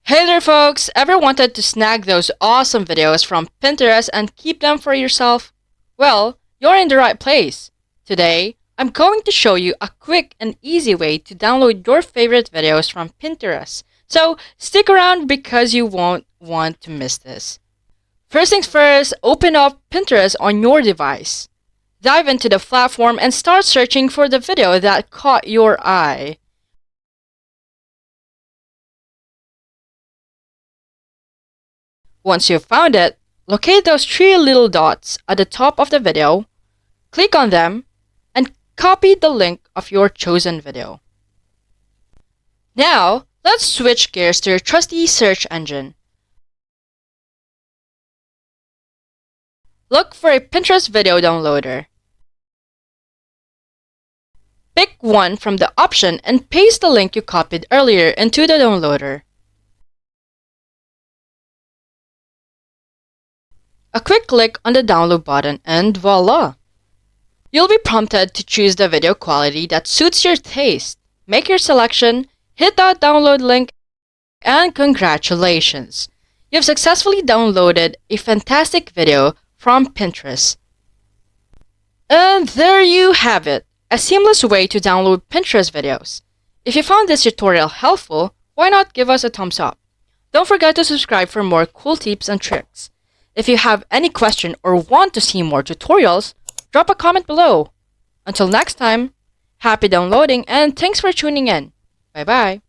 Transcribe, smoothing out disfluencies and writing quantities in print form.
Hey there folks! Ever wanted to snag those awesome videos from Pinterest and keep them for yourself? Well, you're in the right place. Today, I'm going to show you a quick and easy way to download your favorite videos from Pinterest. So stick around because you won't want to miss this. First things first, open up Pinterest on your device. Dive into the platform and start searching for the video that caught your eye. Once you've found it, locate those three little dots at the top of the video, click on them, and copy the link of your chosen video. Now, let's switch gears to your trusty search engine. Look for a Pinterest video downloader. Pick one from the option and paste the link you copied earlier into the downloader. A quick click on the download button and voila! You'll be prompted to choose the video quality that suits your taste. Make your selection, hit that download link, and congratulations! You've successfully downloaded a fantastic video from Pinterest. And there you have it, a seamless way to download Pinterest videos. If you found this tutorial helpful, why not give us a thumbs up? Don't forget to subscribe for more cool tips and tricks. If you have any question or want to see more tutorials, drop a comment below. Until next time, happy downloading and thanks for tuning in. Bye bye.